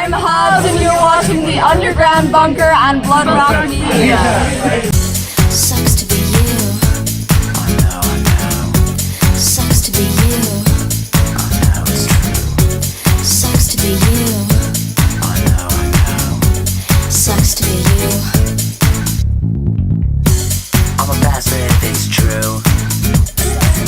I'm Hobbs and you're watching the Underground Bunker on Bloodrock Media. Sucks to be you. I know. Sucks to be you. I know it's true. Sucks to be you. I know. Sucks to be you. I'm a bastard if it's true.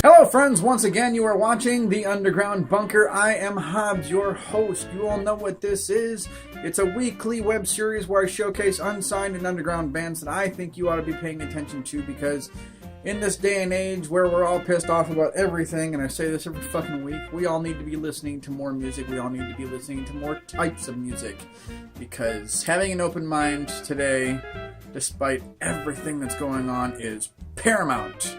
Hello friends, once again you are watching The Underground Bunker. I am Hobbs, your host. You all know what this is. It's a weekly web series where I showcase unsigned and underground bands that I think you ought to be paying attention to, because in this day and age where we're all pissed off about everything, and I say this every fucking week, we all need to be listening to more music. We all need to be listening to more types of music, because having an open mind today, despite everything that's going on, is paramount.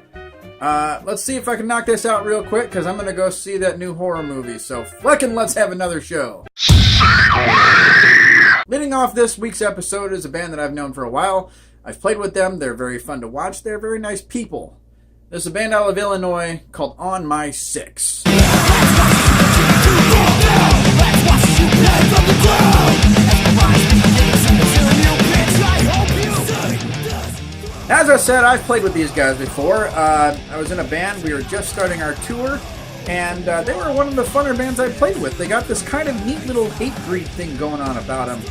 Let's see if I can knock this out real quick, because I'm going to go see that new horror movie, so fucking let's have another show. Leading off this week's episode is a band that I've known for a while. I've played with them, they're very fun to watch, they're very nice people. This is a band out of Illinois called On My Six. As I said, I've played with these guys before. I was in a band, we were just starting our tour, and they were one of the funner bands I played with. They got this kind of neat little hate breed thing going on about them,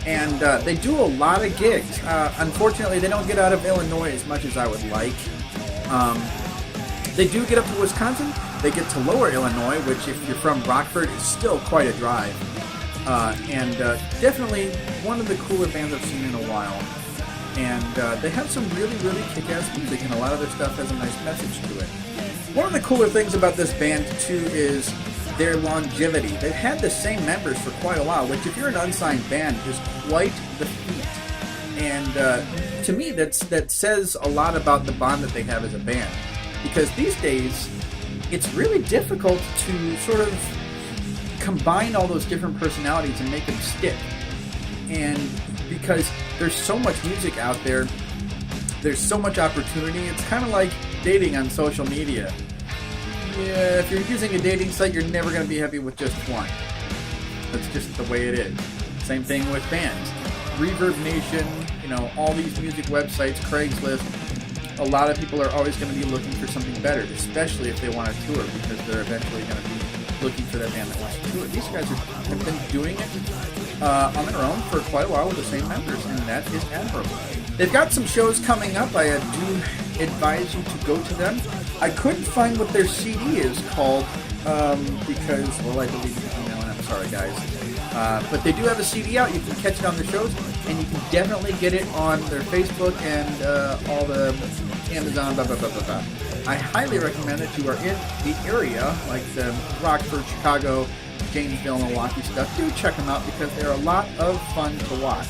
and they do a lot of gigs. Unfortunately, they don't get out of Illinois as much as I would like. They do get up to Wisconsin, they get to Lower Illinois, which if you're from Rockford is still quite a drive. And definitely one of the cooler bands I've seen in a while. And they have some really, really kick-ass music, and a lot of their stuff has a nice message to it. One of the cooler things about this band, too, is their longevity. They've had the same members for quite a while, which, if you're an unsigned band, is quite the feat. And to me, that says a lot about the bond that they have as a band. Because these days, it's really difficult to sort of combine all those different personalities and make them stick. And because there's so much music out there, there's so much opportunity, it's kind of like dating on social media. Yeah, if you're using a dating site, you're never going to be happy with just one. That's just the way it is. Same thing with bands. Reverb Nation, all these music websites, Craigslist, a lot of people are always going to be looking for something better, especially if they want to tour, because they're eventually going to be looking for that band that wants to tour. These guys have been doing it on their own for quite a while with the same members, and that is admirable. They've got some shows coming up. I do advise you to go to them. I couldn't find what their CD is called because, I deleted the email, and I'm sorry, guys. But they do have a CD out. You can catch it on the shows, and you can definitely get it on their Facebook and all the Amazon, blah, blah, blah, blah, blah. I highly recommend that you are in the area, like the Rockford, Chicago, Janesville, Milwaukee stuff. Do check them out, because they're a lot of fun to watch.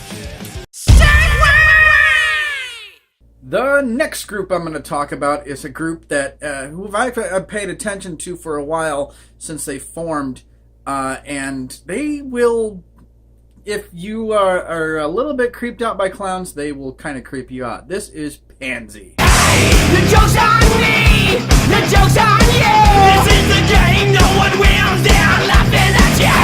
The next group I'm going to talk about is a group that who I've paid attention to for a while since they formed, and they will, if you are a little bit creeped out by clowns, they will kind of creep you out. This is Pansy. The joke's on me! The joke's on you! This is the game, no one wins, they're laughing at you!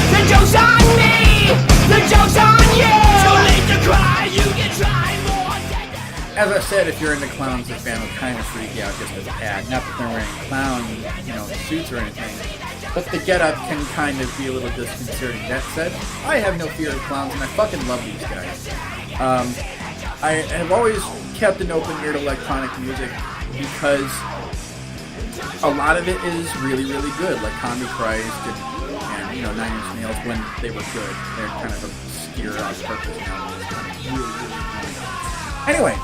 The joke's on me! The joke's on you! Too late to cry, you can try more. As I said, if you're into clowns, this band will kind of freak you out just as a tag. Not that they're wearing clown, suits or anything, but the getup can kind of be a little disconcerting. That said, I have no fear of clowns, and I fucking love these guys. I have always kept an open ear to electronic music, because a lot of it is really, really good, like Combi Christ and 9 Inch Nails when they were good. They're kind of obscure on purpose now. It's kind of really, really good. Anyway,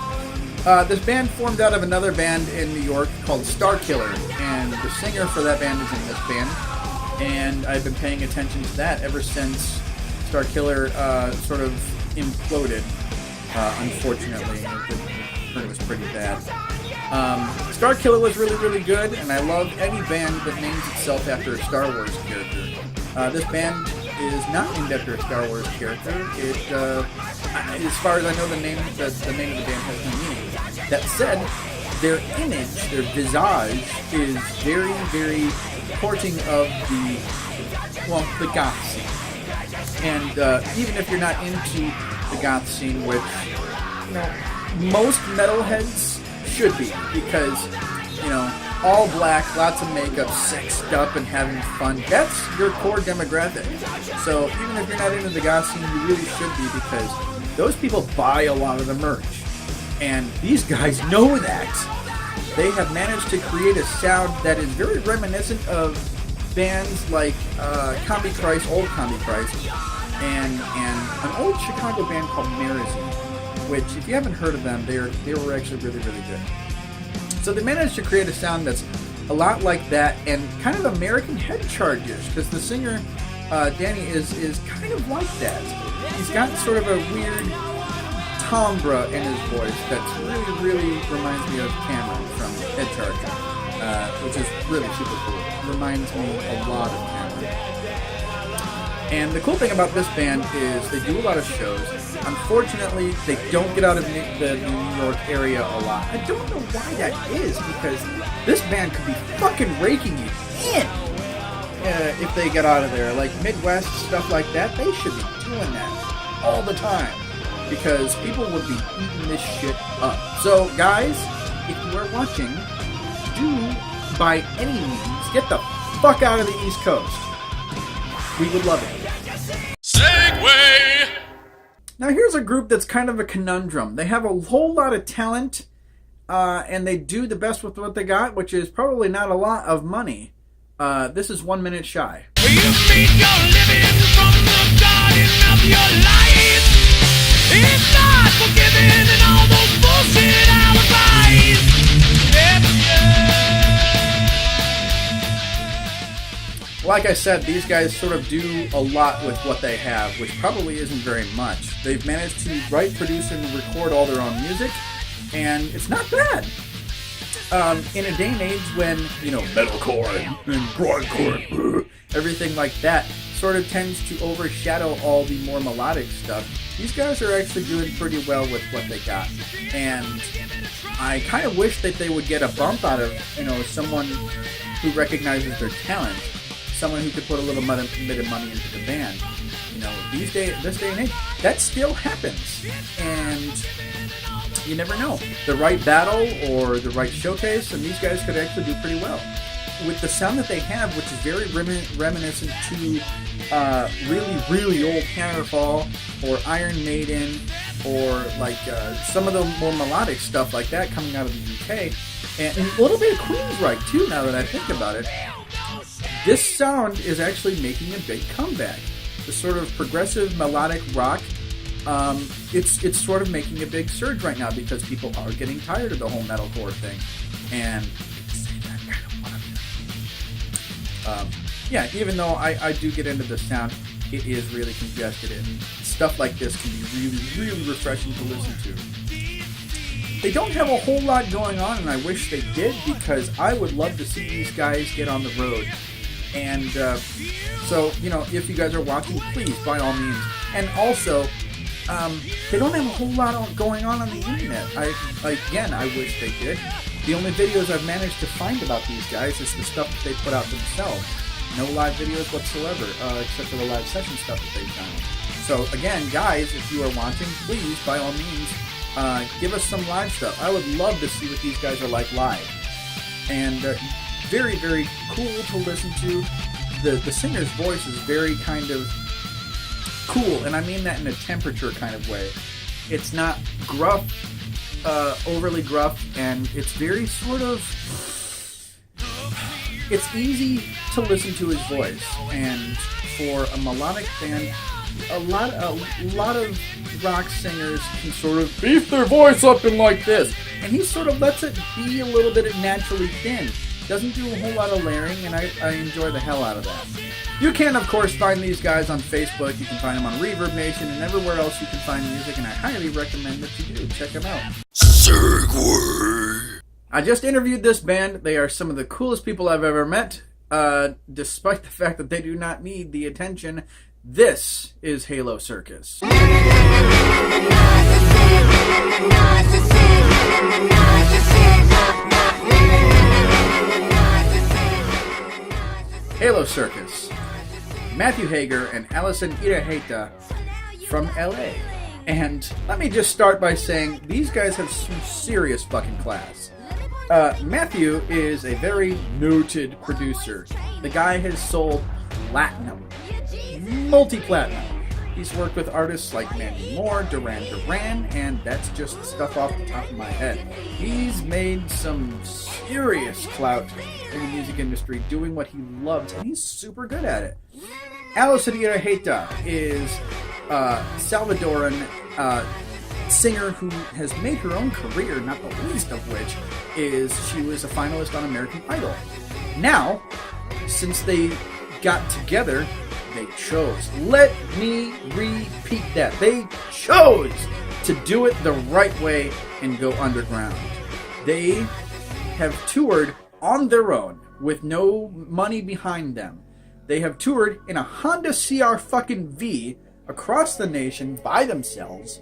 this band formed out of another band in New York called Starkiller, and the singer for that band is in this band, and I've been paying attention to that ever since Starkiller sort of imploded. Unfortunately, it was pretty bad. Starkiller was really, really good, and I love any band that names itself after a Star Wars character. This band is not named after a Star Wars character. It, as far as I know, the name of the band has no meaning. That said, their image, their visage, is very, very porting of the goth scene. And even if you're not into the goth scene, which, you know, most metalheads should be, because, you know, all black, lots of makeup, sexed up, and having fun, that's your core demographic. So even if you're not into the goth scene, you really should be, because those people buy a lot of the merch. And these guys know that. They have managed to create a sound that is very reminiscent of bands like Combi Christ, old Combi Christ, and an old Chicago band called Marazine, which, if you haven't heard of them, they were actually really, really good. So they managed to create a sound that's a lot like that, and kind of American Head Chargers, because the singer, Danny, is kind of like that. He's got sort of a weird timbre in his voice that's really, really reminds me of Cameron from Head Charger, which is really super cool. Reminds me a lot of Cameron. And the cool thing about this band is they do a lot of shows. Unfortunately, they don't get out of the New York area a lot. I don't know why that is, because this band could be fucking raking you in if they get out of there. Like Midwest, stuff like that, they should be doing that all the time, because people would be eating this shit up. So, guys, if you are watching, do, by any means, get the fuck out of the East Coast. We would love it. Segway! Now, here's a group that's kind of a conundrum. They have a whole lot of talent, and they do the best with what they got, which is probably not a lot of money. This is 1 Minute Shy. You feed your living from the garden of your life. It's not forgiving and all those bullshit alibis. Yep, Like I said, these guys sort of do a lot with what they have, which probably isn't very much. They've managed to write, produce, and record all their own music, and it's not bad. In a day and age when, you know, metalcore and grindcore, everything like that sort of tends to overshadow all the more melodic stuff, these guys are actually doing pretty well with what they got. And I kind of wish that they would get a bump out of, you know, someone who recognizes their talent, someone who could put a little bit of money into the band. You know, this day and age, that still happens. And you never know. The right battle or the right showcase, and these guys could actually do pretty well. With the sound that they have, which is very reminiscent to really, really old Hammerfall or Iron Maiden, or like some of the more melodic stuff like that coming out of the UK, and a little bit of Queensryche too, now that I think about it. This sound is actually making a big comeback. The sort of progressive melodic rock, it's sort of making a big surge right now, because people are getting tired of the whole metalcore thing. And yeah, even though I do get into the sound, it is really congested, and stuff like this can be really, really refreshing to listen to. They don't have a whole lot going on, and I wish they did, because I would love to see these guys get on the road. And so, you know, if you guys are watching, please, by all means. And also, they don't have a whole lot going on the internet. I wish they did. The only videos I've managed to find about these guys is the stuff that they put out themselves. No live videos whatsoever, except for the live session stuff that they've done. So again, guys, if you are watching, please, by all means, give us some live stuff. I would love to see what these guys are like live. And very, very cool to listen to. The singer's voice is very kind of cool, and I mean that in a temperature kind of way. It's not gruff, overly gruff, and it's very sort of... It's easy to listen to his voice, and for a melodic band, a lot of rock singers can sort of beef their voice up in like this, and he sort of lets it be a little bit naturally thin. Doesn't do a whole lot of layering, and I enjoy the hell out of that. You can, of course, find these guys on Facebook. You can find them on Reverb Nation and everywhere else you can find music, and I highly recommend that you do. Check them out. Segway! I just interviewed this band. They are some of the coolest people I've ever met, despite the fact that they do not need the attention. This is Halo Circus. Halo Circus. Matthew Hager and Alison Iraheta from LA. And let me just start by saying these guys have some serious fucking class. Matthew is a very noted producer. The guy has sold platinum, multi-platinum. He's worked with artists like Mandy Moore, Duran Duran, and that's just stuff off the top of my head. He's made some serious clout in the music industry doing what he loves, and he's super good at it. Alison Iraheta is a Salvadoran singer who has made her own career, not the least of which is she was a finalist on American Idol. Now, since they got together, they chose. Let me repeat that. They chose to do it the right way and go underground. They have toured on their own with no money behind them. They have toured in a Honda CR fucking V across the nation by themselves,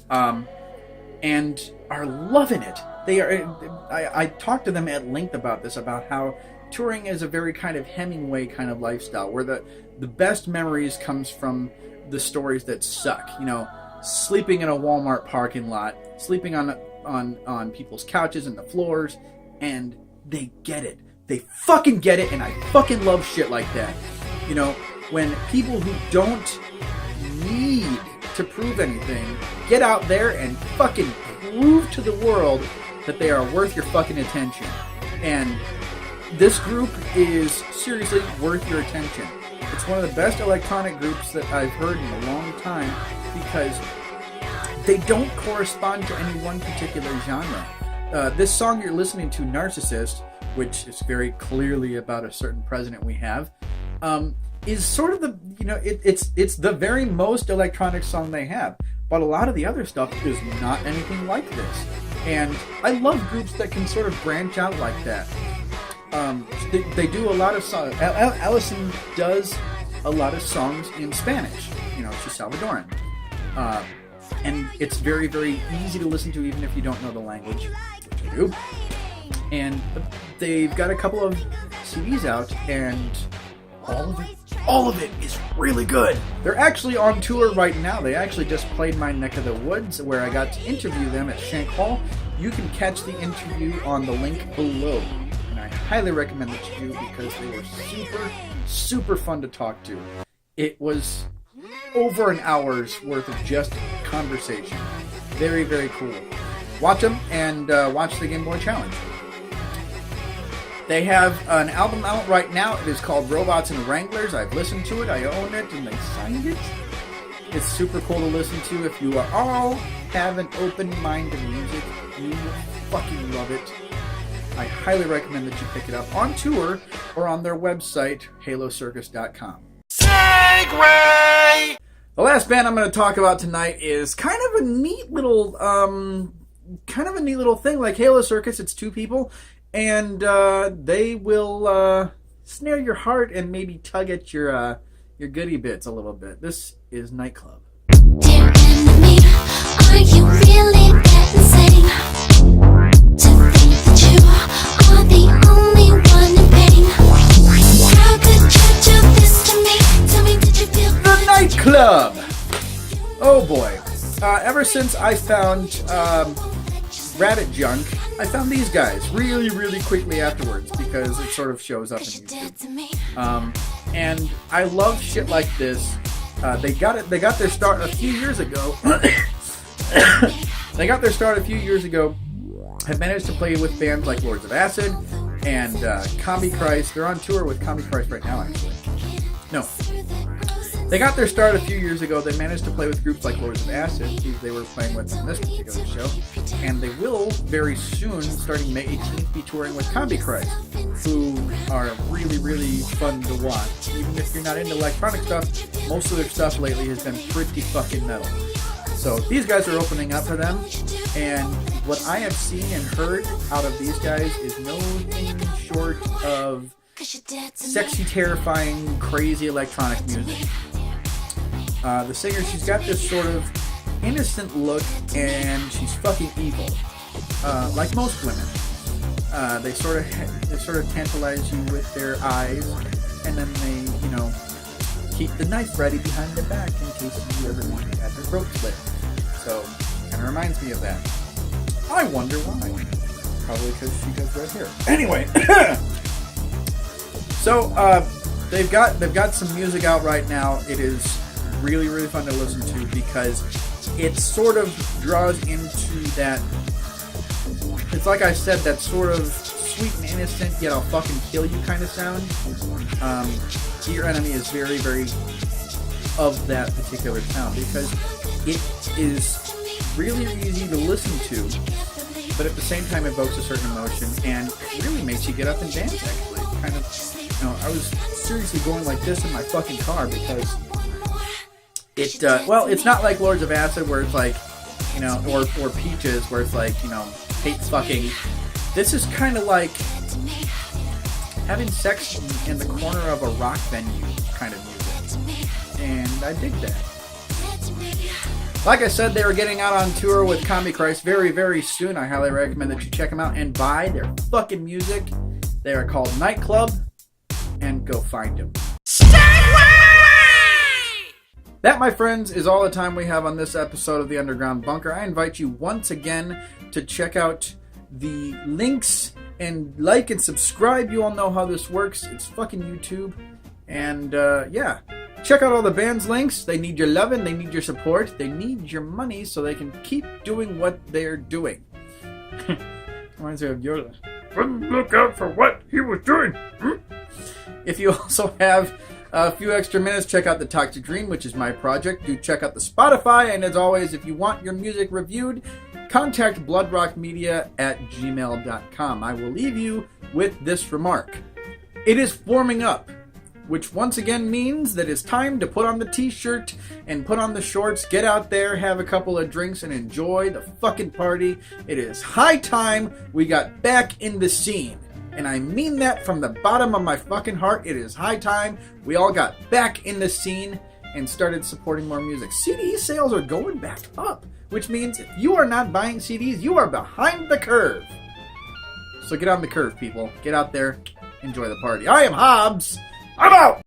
and are loving it. They are. I talked to them at length about this, about how touring is a very kind of Hemingway kind of lifestyle, where the best memories comes from the stories that suck. You know, sleeping in a Walmart parking lot, sleeping on people's couches and the floors, and they get it. They fucking get it, and I fucking love shit like that. You know, when people who don't need to prove anything get out there and fucking prove to the world that they are worth your fucking attention. And this group is seriously worth your attention. It's one of the best electronic groups that I've heard in a long time, because they don't correspond to any one particular genre. This song you're listening to, Narcissist, which is very clearly about a certain president we have, is sort of the, you know, it's the very most electronic song they have. But a lot of the other stuff is not anything like this. And I love groups that can sort of branch out like that. They do a lot of songs. Allison does a lot of songs in Spanish. You know, she's Salvadoran. And it's very, very easy to listen to even if you don't know the language, which I do. And they've got a couple of CDs out, and all of it is really good. They're actually on tour right now. They actually just played my neck of the woods, where I got to interview them at Shank Hall. You can catch the interview on the link below, and I highly recommend that you do, because they were super, super fun to talk to. It was over an hour's worth of just conversation. Very, very cool. Watch them, and watch the Game Boy Challenge. They have an album out right now. It is called Robots and Wranglers. I've listened to it. I own it, and they signed it. It's super cool to listen to. If you all have an open mind to music, you will fucking love it. I highly recommend that you pick it up on tour or on their website, halocircus.com. Segway! The last band I'm going to talk about tonight is kind of a neat little thing. Like Halo Circus, it's two people. And they will snare your heart and maybe tug at your goodie bits a little bit. This is Nightclub. Dear enemy, are you really that insane? To think that you are the only one in pain. How could you do this to me? Tell me, did you feel The Nightclub! Oh boy. Ever since I found Rabbit Junk, I found these guys really, really quickly afterwards, because it sort of shows up in YouTube. And I love shit like this. They got their start a few years ago. They got their start a few years ago. Have managed to play with bands like Lords of Acid and Combi Christ. They're on tour with Combi Christ right now, actually. No. They got their start a few years ago. They managed to play with groups like Lords of Acid, who they were playing with on this particular show. And they will, very soon, starting May 18th, be touring with Combi Christ, who are really, really fun to watch. Even if you're not into electronic stuff, most of their stuff lately has been pretty fucking metal. So these guys are opening up for them, and what I have seen and heard out of these guys is nothing short of sexy, terrifying, crazy electronic music. The singer, she's got this sort of innocent look, and she's fucking evil, like most women. They sort of tantalize you with their eyes, and then they, keep the knife ready behind their back in case you ever want to have their throat slit. So, kind of reminds me of that. I wonder why. Probably because she does red hair. Anyway, so they've got some music out right now. It is really, really fun to listen to because it sort of draws into that. It's like I said, that sort of sweet and innocent, yet I'll fucking kill you kind of sound. Your Enemy is very, very of that particular sound because it is really easy to listen to, but at the same time evokes a certain emotion and it really makes you get up and dance. Actually, kind of, I was seriously going like this in my fucking car because it. Well, it's not like Lords of Acid where it's like, or Peaches where it's like, hates fucking. This is kind of like having sex in the corner of a rock venue kind of music, and I dig that. Like I said, they were getting out on tour with Combi Christ very, very soon. I highly recommend that you check them out and buy their fucking music. They are called Nightclub, and go find them. That, my friends, is all the time we have on this episode of The Underground Bunker. I invite you once again to check out the links and like and subscribe. You all know how this works. It's fucking YouTube. And, yeah. Check out all the band's links. They need your loving. They need your support. They need your money so they can keep doing what they're doing. Reminds me of Yoda. Look out for what he was doing. If you also have a few extra minutes, check out The Toxic Dream, which is my project. Do check out the Spotify. And as always, if you want your music reviewed, contact bloodrockmedia@gmail.com. I will leave you with this remark. It is forming up, which once again means that it's time to put on the t-shirt and put on the shorts, get out there, have a couple of drinks, and enjoy the fucking party. It is high time we got back in the scene. And I mean that from the bottom of my fucking heart. It is high time we all got back in the scene and started supporting more music. CD sales are going back up, which means if you are not buying CDs, you are behind the curve. So get on the curve, people. Get out there, enjoy the party. I am Hobbs. I'm out!